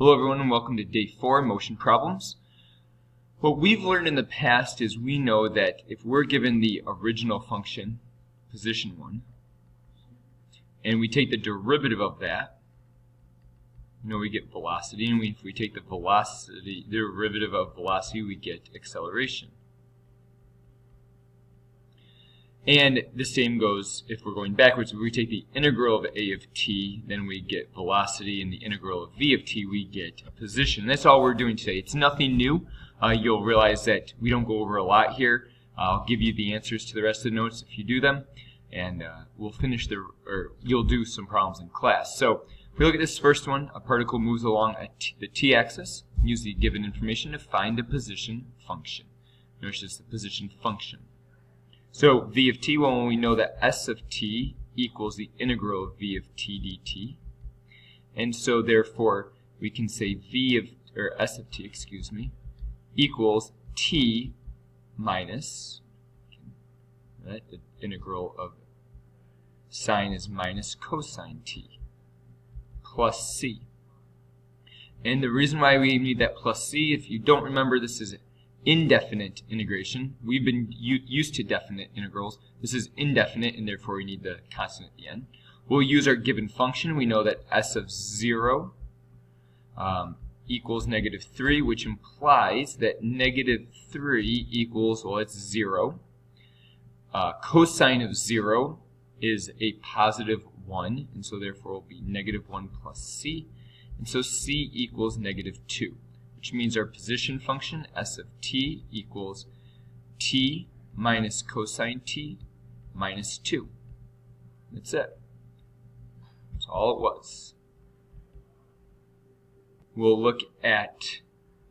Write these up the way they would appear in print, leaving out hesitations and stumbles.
Hello everyone and welcome to Day 4, Motion Problems. What we've learned in the past is we know that if we're given the original function, position 1, and we take the derivative of that, we get velocity, and if we take the derivative of velocity, we get acceleration. And the same goes if we're going backwards. If we take the integral of a of t, then we get velocity, and the integral of v of t, we get a position. That's all we're doing today. It's nothing new. You'll realize that we don't go over a lot here. I'll give you the answers to the rest of the notes if you do them, and we'll finish you'll do some problems in class. So if we look at this first one, a particle moves along the t-axis. Use the given information to find the position function. Notice just the position function. So v of t, well, we know that s of t equals the integral of v of t dt. And so therefore we can say s of t, equals t minus, right, the integral of sine is minus cosine t plus c. And the reason why we need that plus c, if you don't remember, this is indefinite integration. We've been used to definite integrals. This is indefinite, and therefore we need the constant at the end. We'll use our given function. We know that s of 0 equals negative 3, which implies that negative 3 equals, well, it's 0. Cosine of 0 is a positive 1, and so therefore it will be negative 1 plus c. And so c equals negative 2. Which means our position function, s of t, equals t minus cosine t minus 2. That's it. That's all it was. We'll look at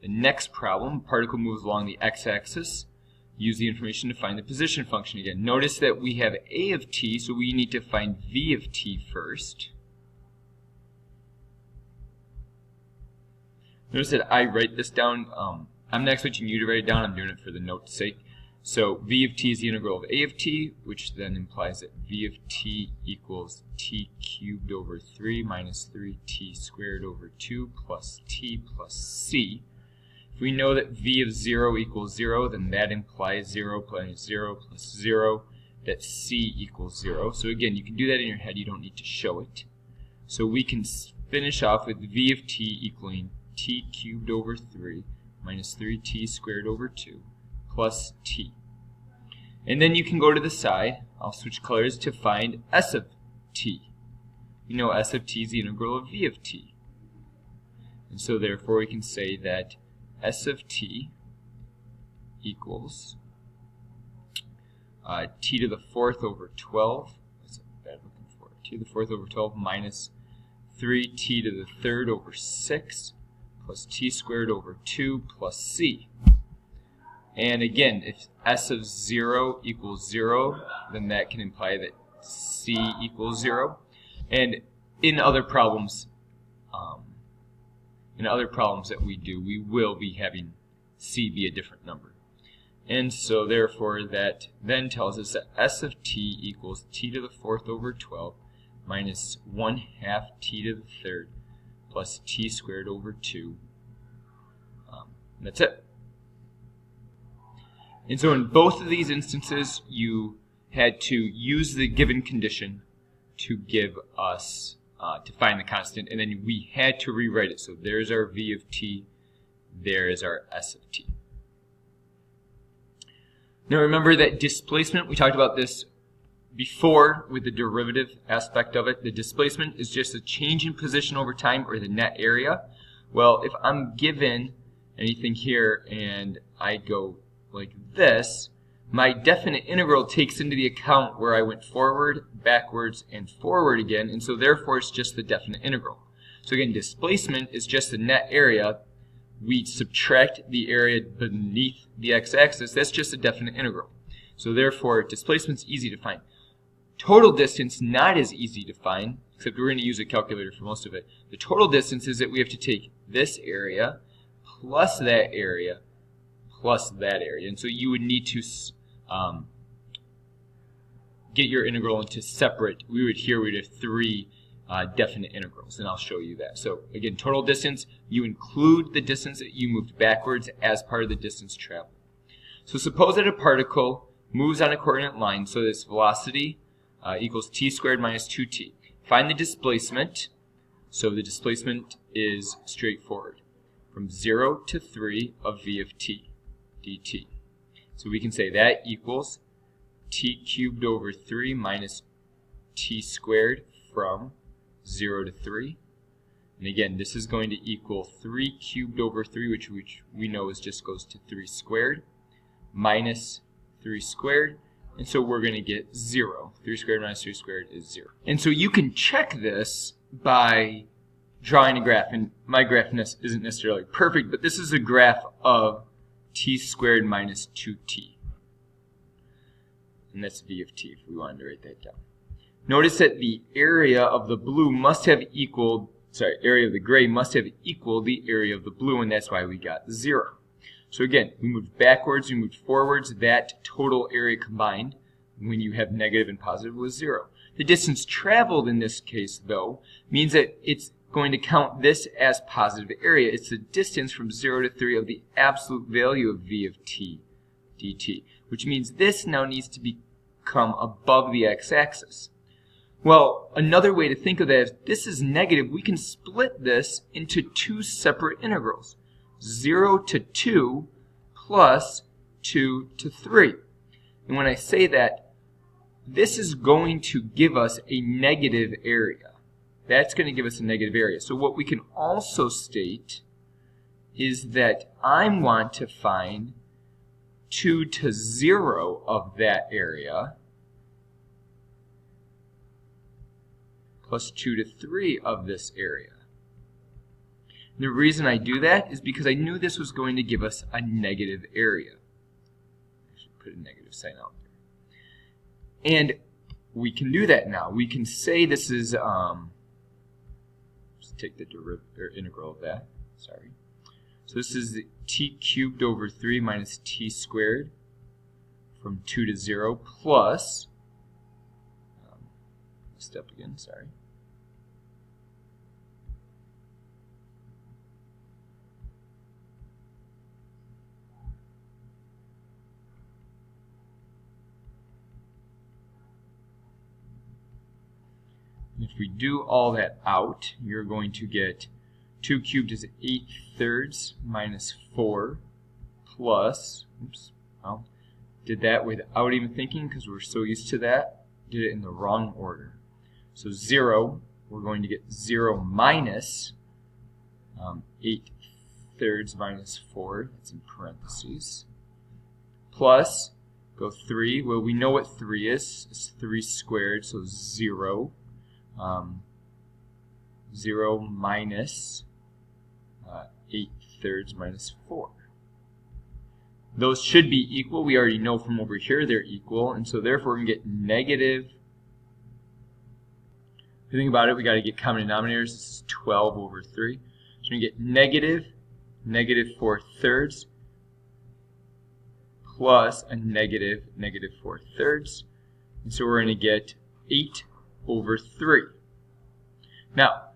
the next problem. Particle moves along the x-axis. Use the information to find the position function again. Notice that we have a of t, so we need to find v of t first. Notice that I write this down. I'm not expecting you to write it down. I'm doing it for the note's sake. So v of t is the integral of a of t, which then implies that v of t equals t cubed over 3 minus 3t squared over 2 plus t plus c. If we know that v of 0 equals 0, then that implies 0 plus 0 plus 0, that c equals 0. So again, you can do that in your head. You don't need to show it. So we can finish off with v of t equaling t cubed over 3 minus 3t squared over 2 plus t. And then you can go to the side, I'll switch colors, to find s of t. You know s of t is the integral of v of t. And so therefore we can say that s of t equals t to the 4th over 12, that's bad looking for, t to the 4th over 12 minus 3t to the 3rd over 6 plus t squared over 2 plus c. And again, if s of 0 equals 0, then that can imply that c equals 0. And in other problems that we do, we will be having c be a different number. And so therefore that then tells us that s of t equals t to the 4th over 12 minus 1/2 t to the 3rd plus t squared over 2. That's it. And so in both of these instances, you had to use the given condition to give us, to find the constant, and then we had to rewrite it. So there's our v of t, there is our s of t. Now remember that displacement, we talked about this before with the derivative aspect of it. The displacement is just a change in position over time, or the net area. Well, if I'm given anything here and I go like this, my definite integral takes into the account where I went forward, backwards, and forward again, and so therefore it's just the definite integral. So again, displacement is just the net area. We subtract the area beneath the x-axis. That's just a definite integral. So therefore, displacement's easy to find. Total distance, not as easy to find, except we're going to use a calculator for most of it. The total distance is that we have to take this area plus that area plus that area. And so you would need to get your integral into separate. We'd have 3 definite integrals, and I'll show you that. So again, total distance, you include the distance that you moved backwards as part of the distance traveled. So suppose that a particle moves on a coordinate line, so its velocity equals t squared minus 2t. Find the displacement. So the displacement is straightforward, from 0 to 3 of v of t dt. So we can say that equals t cubed over 3 minus t squared from 0 to 3. And again, this is going to equal 3 cubed over 3, which we know is just goes to 3 squared, minus 3 squared. And so we're going to get 0. 3 squared minus 3 squared is 0. And so you can check this by drawing a graph. And my graph isn't necessarily perfect, but this is a graph of t squared minus 2t. And that's v of t if we wanted to write that down. Notice that the area of the blue must have equaled, area of the gray must have equaled the area of the blue, and that's why we got 0. So again, we moved backwards, we moved forwards. That total area combined, when you have negative and positive, was 0. The distance traveled in this case, though, means that it's going to count this as positive area. It's the distance from 0 to 3 of the absolute value of v of t dt, which means this now needs to become above the x-axis. Well, another way to think of that is this is negative. We can split this into two separate integrals, 0 to 2 plus 2 to 3. And when I say that, this is going to give us a negative area. That's going to give us a negative area. So what we can also state is that I want to find 2 to 0 of that area plus 2 to 3 of this area. And the reason I do that is because I knew this was going to give us a negative area. I should put a negative sign out there. And we can do that now. We can say this is, just take the integral of that, sorry. So this is t cubed over 3 minus t squared from 2 to 0 plus, step again, sorry. If we do all that out, you're going to get 2 cubed is 8/3 minus 4 plus, did that without even thinking because we're so used to that, did it in the wrong order. So 0, we're going to get 0 minus 8/3 minus 4, that's in parentheses, plus, go 3, well we know what 3 is, it's 3 squared, so 0. 0 minus 8/3 minus 4. Those should be equal. We already know from over here they're equal, and so therefore we can get negative. If you think about it, we got to get common denominators. This is 12 over 3. So we get negative 4/3 plus a negative 4/3. And so we're going to get 8 over 3. Now,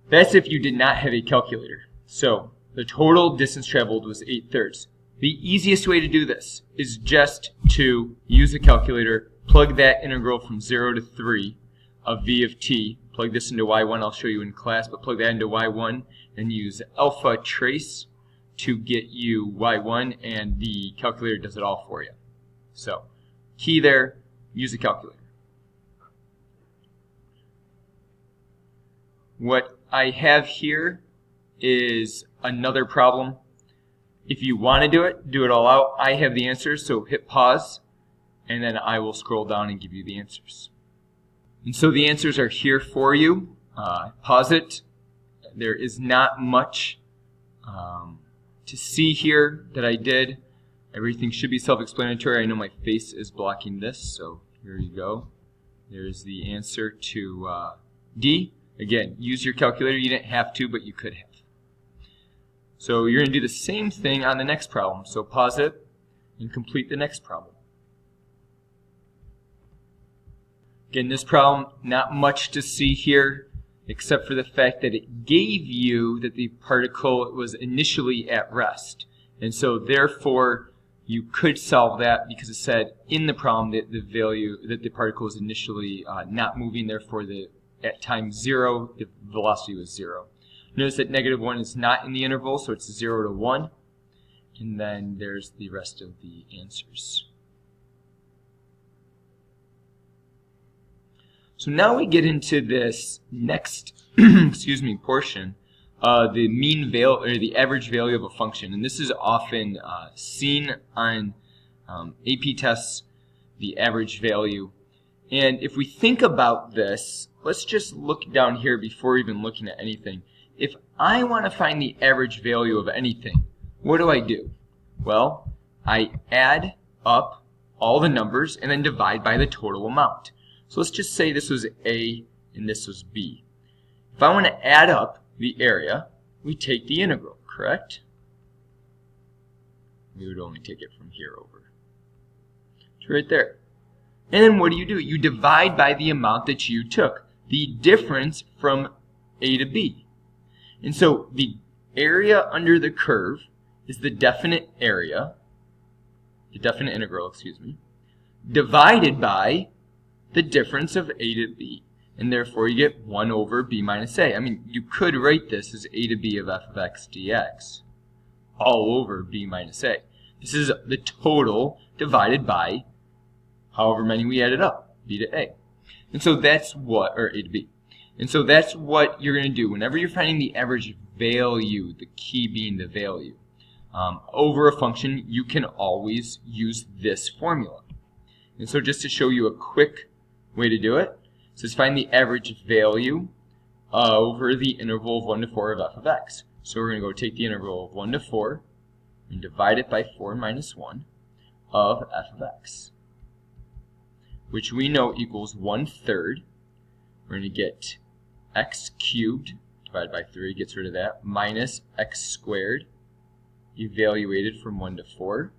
that's if you did not have a calculator. So the total distance traveled was 8/3. The easiest way to do this is just to use a calculator, plug that integral from 0 to 3 of v of t, plug this into y1, I'll show you in class, but plug that into y1 and use alpha trace to get you y1, and the calculator does it all for you. So, key there, use a calculator. What I have here is another problem. If you want to do it all out. I have the answers, so hit pause, and then I will scroll down and give you the answers. And so the answers are here for you. Pause it. There is not much to see here that I did. Everything should be self-explanatory. I know my face is blocking this, so here you go. There's the answer to D. Again, use your calculator. You didn't have to, but you could have. So you're going to do the same thing on the next problem. So pause it and complete the next problem. Again, this problem, not much to see here, except for the fact that it gave you that the particle was initially at rest. And so therefore, you could solve that because it said in the problem that the particle was initially not moving, therefore at time 0, the velocity was 0. Notice that -1 is not in the interval, so it's 0 to 1. And then there's the rest of the answers. So now we get into this next portion, the mean value or the average value of a function, and this is often seen on AP tests, the average value. And if we think about this, let's just look down here before even looking at anything. If I want to find the average value of anything, what do? Well, I add up all the numbers and then divide by the total amount. So let's just say this was A and this was B. If I want to add up the area, we take the integral, correct? We would only take it from here over. It's right there. And then what do? You divide by the amount that you took, the difference from A to B. And so the area under the curve is the definite area, the definite integral, divided by the difference of A to B. And therefore you get 1 over B minus A. I mean, you could write this as A to B of f of x dx all over B minus A. This is the total divided by however many we added up, B to A. And so that's what, or A to B. And so that's what you're going to do whenever you're finding the average value, the key being the value, over a function. You can always use this formula. And so just to show you a quick way to do it, it says find the average value over the interval of 1 to 4 of f of x. So we're going to go take the interval of 1 to 4 and divide it by 4 minus 1 of f of x, which we know equals 1/3. We're going to get x cubed divided by 3, gets rid of that, minus x squared evaluated from 1 to 4,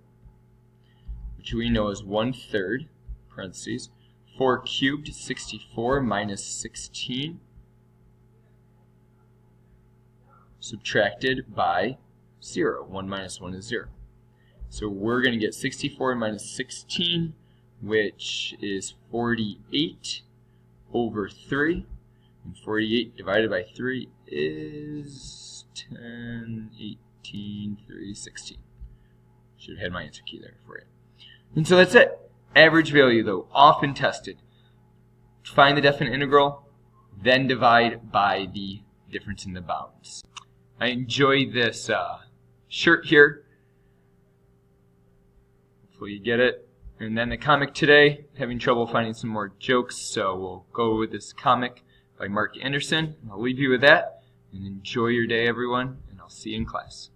which we know is 1/3, parentheses, 4 cubed, 64, minus 16, subtracted by 0. 1 minus 1 is 0. So we're going to get 64 minus 16, which is 48 over 3. And 48 divided by 3 is 10, 18, 3, 16. Should have had my answer key there for you. And so that's it. Average value, though, often tested. Find the definite integral, then divide by the difference in the bounds. I enjoy this shirt here. Hopefully you get it. And then the comic today, having trouble finding some more jokes, so we'll go with this comic by Mark Anderson. I'll leave you with that, and enjoy your day, everyone, and I'll see you in class.